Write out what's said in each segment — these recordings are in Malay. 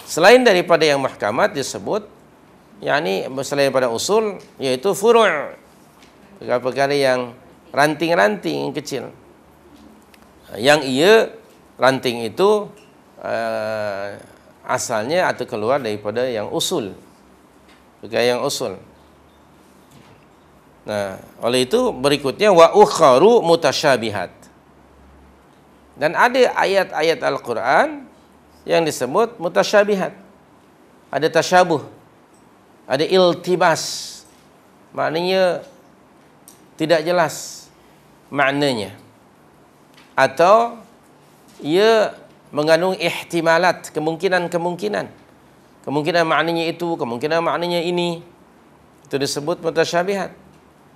Selain daripada yang muhkamat disebut, yakni selain daripada usul, yaitu furu', perkara-perkara yang ranting-ranting yang kecil. Yang ranting itu asalnya atau keluar daripada yang usul. Perkara yang usul. Nah, oleh itu berikutnya wa ukharu mutasyabihat. Dan ada ayat-ayat Al-Quran yang disebut mutasyabihat. Ada tasyabuh, ada iltibas. Maknanya tidak jelas maknanya. Atau ia mengandung ihtimalat, kemungkinan-kemungkinan. Kemungkinan maknanya itu, kemungkinan maknanya ini. Itu disebut mutasyabihat.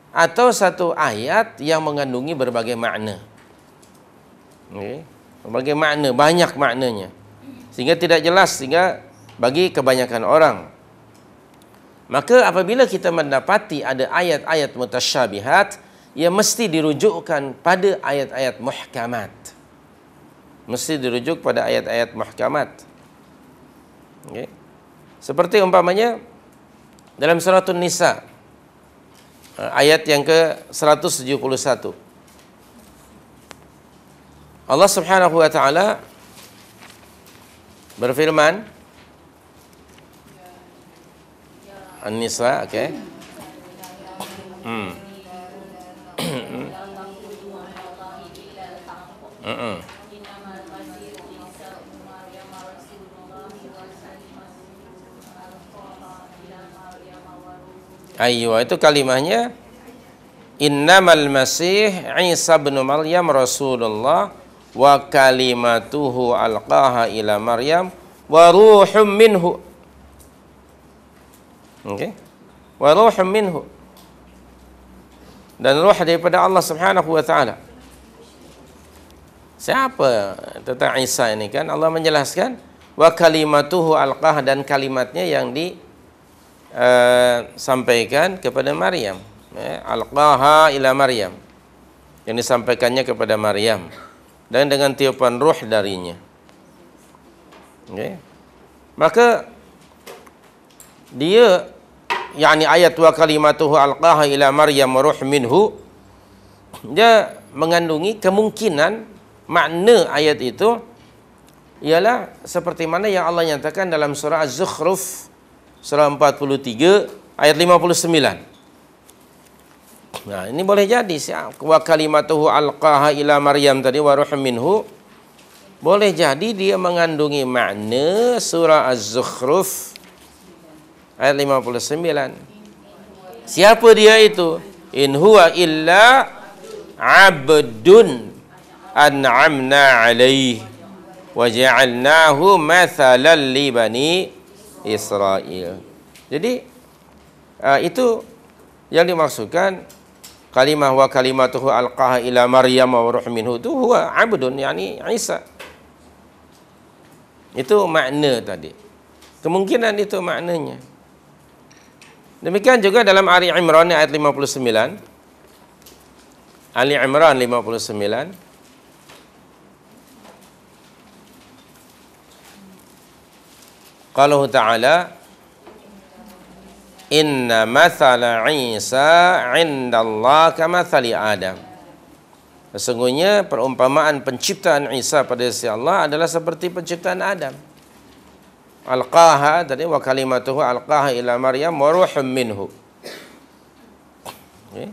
Atau satu ayat yang mengandungi berbagai makna. Okay. Berbagai makna, banyak maknanya. Sehingga tidak jelas, sehingga bagi kebanyakan orang. Maka apabila kita mendapati ada ayat-ayat mutasyabihat, ia mesti dirujukkan pada ayat-ayat muhkamat. Mesti dirujuk pada ayat-ayat muhkamat. Okay. Seperti umpamanya dalam surah An-Nisa, ayat yang ke-171. Allah Subhanahu wa taala berfirman, An-Nisa, okey. Aywa, itu kalimahnya innamal masih Isa bin Maryam Rasulullah wa kalimatuhu alqaha ila Maryam wa ruhum minhu. Okey. Wa ruhum minhu. Dan ruh daripada Allah Subhanahu wa taala. Siapa tentang Isa ini kan? Allah menjelaskan wa kalimatuhu alqaha, dan kalimatnya yang sampaikan kepada Maryam. Alqaha ila Maryam, yang disampaikannya kepada Maryam, dan dengan tiupan ruh darinya. Okay. Maka dia, yakni ayat wa kalimatuhu alqaha ila Maryam wa ruh minhu, dia mengandungi kemungkinan makna ayat itu ialah seperti mana yang Allah nyatakan dalam surah Az-Zukhruf, surah 43 ayat 59. Nah, ini boleh jadi wa kalimatuhu alqaha ila Maryam tadi wa ruhum minhu, boleh jadi dia mengandungi makna surah Az-Zukhruf ayat 59. Siapa dia itu? In huwa illa abdun an'amna alaihi wa ja'alnahu mathalan li bani Israel. Jadi itu yang dimaksudkan kalimah wa kalimatuhu alqaha ila Maryam wa ruh minhu, itu huwa abdun, yakni Isa. Itu makna tadi. Kemungkinan itu maknanya. Demikian juga dalam Ali Imran ayat 59. Ali Imran 59. Qalahu ta'ala inna mathala Isa 'inda Allah kamathali Adam. Sesungguhnya perumpamaan penciptaan Isa pada sisi Allah adalah seperti penciptaan Adam. Alqaha tadi wa kalimatuhu alqaha ila Maryam wa ruhum minhu. Okay.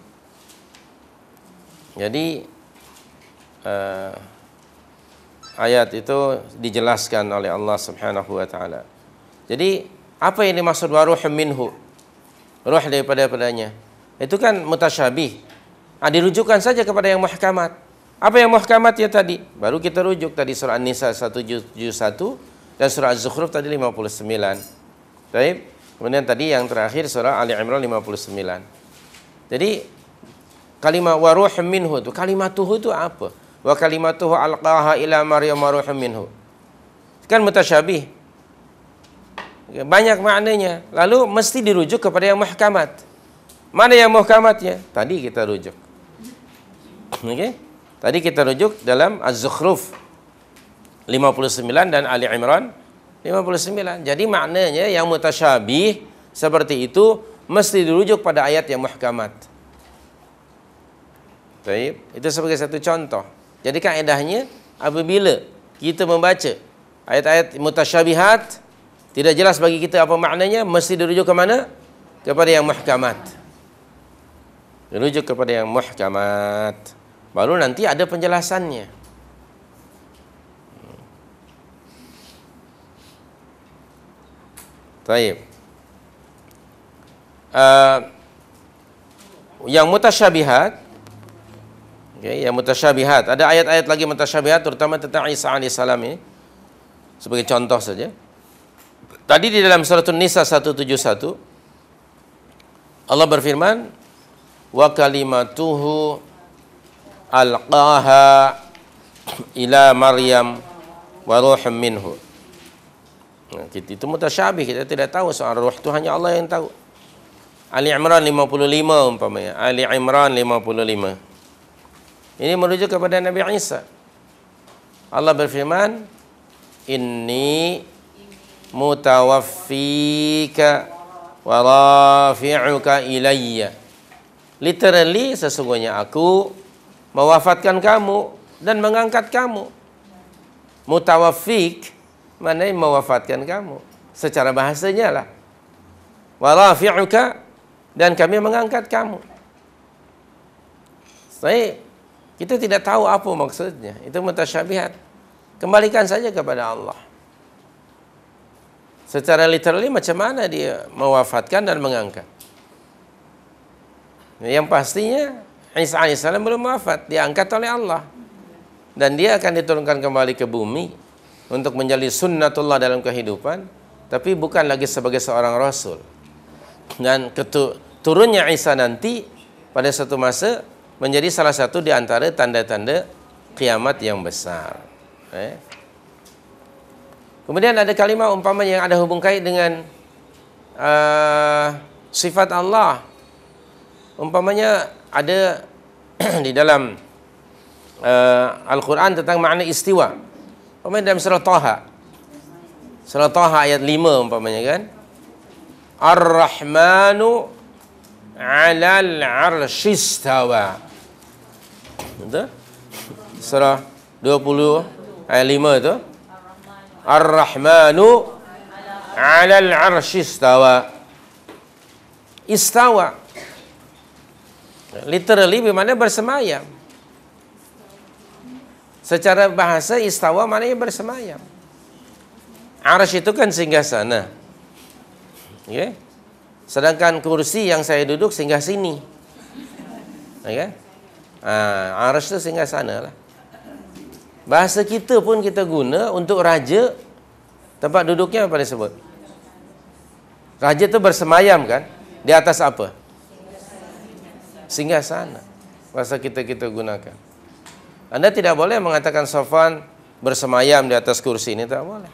Jadi ayat itu dijelaskan oleh Allah Subhanahu wa taala. Jadi apa yang dimaksud wa ruhum minhu? Ruh daripada-padanya. Itu kan mutasyabih. Dirujukkan saja kepada yang muhkamat. Apa yang muhkamat ya tadi? Baru kita rujuk tadi surah An-Nisa 171 dan surah Az-Zukhruf tadi 59. Baik. Kemudian tadi yang terakhir surah Ali Imran 59. Jadi kalimat wa ruhum minhu itu, kalimatuhu itu apa? Wa kalimatuhu alqaha ila Maryam wa ruhum minhu. Kan mutasyabih. Banyak maknanya. Lalu mesti dirujuk kepada yang muhkamat. Mana yang muhkamatnya? Tadi kita rujuk. Okey. Tadi kita rujuk dalam Az-Zukhruf 59 dan Ali Imran 59. Jadi maknanya yang mutasyabih seperti itu mesti dirujuk pada ayat yang muhkamat. Baik, itu sebagai satu contoh. Jadi kaedahnya apabila kita membaca ayat-ayat mutasyabihat tidak jelas bagi kita apa maknanya, mesti dirujuk ke mana? Kepada yang muhkamat. Dirujuk kepada yang muhkamat. Baru nanti ada penjelasannya. Baik. Yang mutasyabihat, okay, yang mutasyabihat, ada ayat-ayat lagi mutasyabihat terutama tentang Isa alaihissalam ini sebagai contoh saja. Tadi di dalam surat An-Nisa 171 Allah berfirman, wa kalimatuhu alqaha ila Maryam wa ruhum minhu. Itu mutasyabih, kita tidak tahu soal ruh itu, hanya Allah yang tahu. Ali Imran 55 umpamanya, Ali Imran 55. Ini merujuk kepada Nabi Isa. Allah berfirman, inni mutawaffika wa rafi'uka ilayya. Literally, sesungguhnya aku mewafatkan kamu dan mengangkat kamu. Mutawaffik maknanya mewafatkan kamu. Secara bahasanya lah. Wa rafi'uka, dan kami mengangkat kamu. Kita tidak tahu apa maksudnya. Itu mutasyabihat. Kembalikan saja kepada Allah. Secara literally macam mana dia mewafatkan dan mengangkat. Yang pastinya Isa alaihissalam belum wafat, diangkat oleh Allah. Dan dia akan diturunkan kembali ke bumi untuk menjadi sunnatullah dalam kehidupan, tapi bukan lagi sebagai seorang rasul. Dan turunnya Isa nanti pada satu masa menjadi salah satu di antara tanda-tanda kiamat yang besar. Kemudian ada kalimat umpama yang ada hubung kait dengan sifat Allah. Umpamanya ada di dalam Al-Quran tentang makna istiwa. Umpamanya dalam surah Taha. Surah Taha ayat 5 umpamanya kan. Ar-Rahmanu 'alal 'arsy istawa. Betul? Surah 20 ayat 5 itu. Ar-Rahmanu 'alal 'arsy istawa. Istawa literally bermakna bersemayam. Secara bahasa istawa maknanya bersemayam. Arsy itu kan singgasana. Okay? Sedangkan kursi yang saya duduk singgah sini. Okay? Arsy itu singgasana lah. Bahasa kita pun kita guna untuk raja, tempat duduknya apa disebut? Raja itu bersemayam kan? Di atas apa? Singgasana. Bahasa kita gunakan. Anda tidak boleh mengatakan Sofwan bersemayam di atas kursi ini, tak boleh.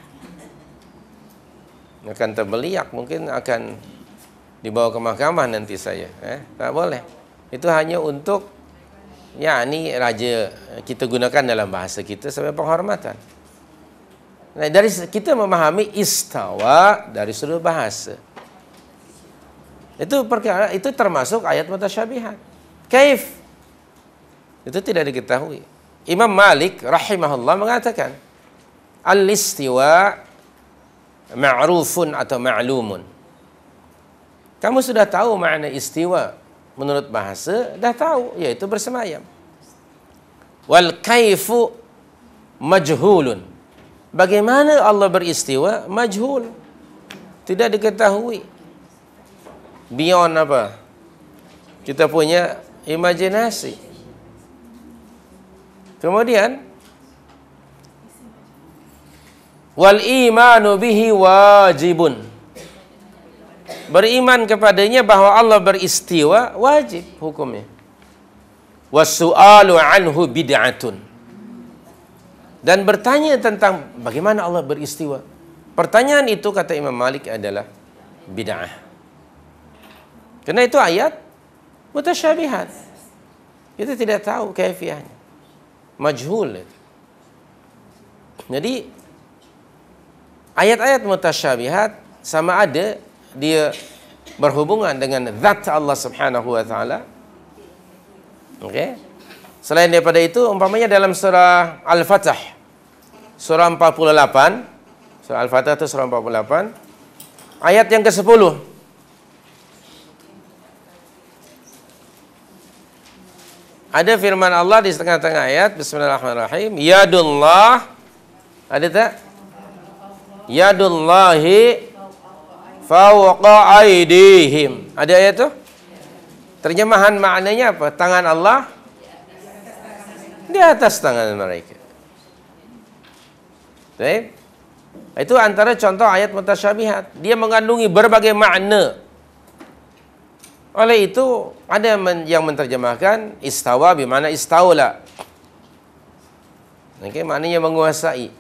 Akan terbeliak, mungkin akan dibawa ke mahkamah nanti saya. Tak boleh. Itu hanya untuk ini raja, kita gunakan dalam bahasa kita sebagai penghormatan. Nah, dari kita memahami istawa dari sudut bahasa. Itu perkara, itu termasuk ayat mutasyabihat. Kaif? Itu tidak diketahui. Imam Malik rahimahullah mengatakan, al-istiwa ma'rufun atau ma'lumun. Kamu sudah tahu makna istiwa menurut bahasa, dah tahu, yaitu bersemayam. Wal kaifu majhulun. Bagaimana Allah beristiwa? Majhul. Tidak diketahui. Beyond apa? Kita punya imajinasi. Kemudian wal imanu bihi wajibun. Beriman kepadanya bahwa Allah beristiwa wajib hukumnya. Wasu'alu anhu bid'atun. Dan bertanya tentang bagaimana Allah beristiwa. Pertanyaan itu kata Imam Malik adalah bid'ah. Karena itu ayat mutasyabihat. Kita tidak tahu kaifiahnya. Majhul itu. Jadi ayat-ayat mutasyabihat sama ada dia berhubungan dengan zat Allah Subhanahu wa taala. Okey. Selain daripada itu, umpamanya dalam surah Al-Fatah, surah 48, surah Al-Fatah itu surah 48, ayat yang ke-10. Ada firman Allah di tengah-tengah ayat, Bismillahirrahmanirrahim, Yadullah, ada tak? Yadullahi fawqa aydihim. Ada ayat tu? Terjemahan maknanya apa? Tangan Allah di atas tangan mereka. Baik. Itu antara contoh ayat mutasyabihat. Dia mengandungi berbagai makna. Oleh itu, ada yang menterjemahkan istawa bermakna istaula. Okey, maknanya menguasai.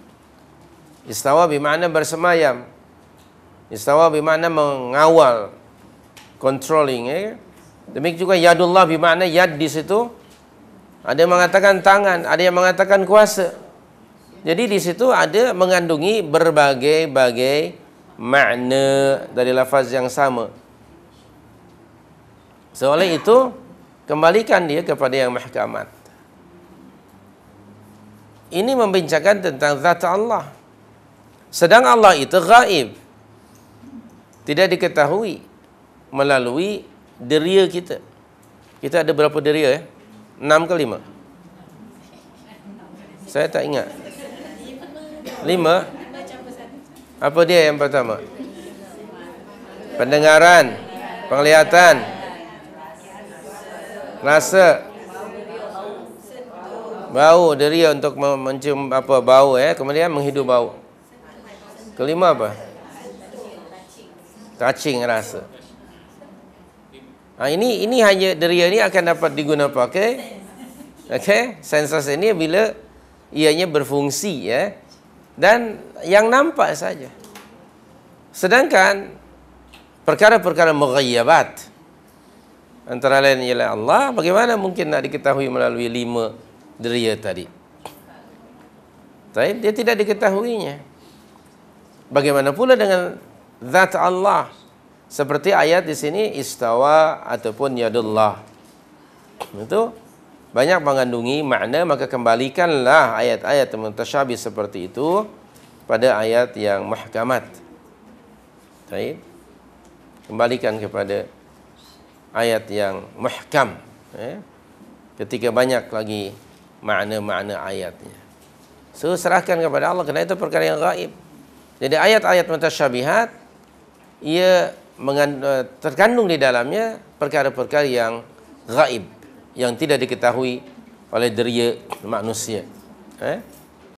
Istawa bermakna bersemayam. Istawa bermakna mengawal, controlling. Demikian juga yadullah bermakna yad di situ. Ada yang mengatakan tangan, ada yang mengatakan kuasa. Jadi di situ ada mengandungi berbagai-bagai makna dari lafaz yang sama. Oleh itu, kembalikan dia kepada yang mahkamat. Ini membincangkan tentang zat Allah. Sedang Allah itu gaib. Tidak diketahui melalui deria kita. Kita ada berapa deria? 6 ke 5? Saya tak ingat. 5? Apa dia yang pertama? Pendengaran, penglihatan, rasa, bau, deria untuk mencium apa bau, kemudian menghidup bau. Kelima apa? Touching, rasa. Ini hanya deria ini akan dapat digunakan pakai, sensor ini bila ianya berfungsi, dan yang nampak saja. Sedangkan perkara-perkara mughayyabat, antara lain ialah Allah, bagaimana mungkin nak diketahui melalui 5 deria tadi? Tapi dia tidak diketahuinya. Bagaimana pula dengan zat Allah? Seperti ayat di sini istawa ataupun yadullah. Itu banyak mengandungi makna, maka kembalikanlah ayat-ayat mutasyabih seperti itu pada ayat yang muhkamat. Baik. Kembalikan kepada ayat yang muhkam, ketika banyak lagi makna-makna ayatnya. So, serahkan kepada Allah, kerana itu perkara yang gaib. Jadi ayat-ayat mutasyabihat ia terkandung di dalamnya perkara-perkara yang gaib, yang tidak diketahui oleh deria manusia.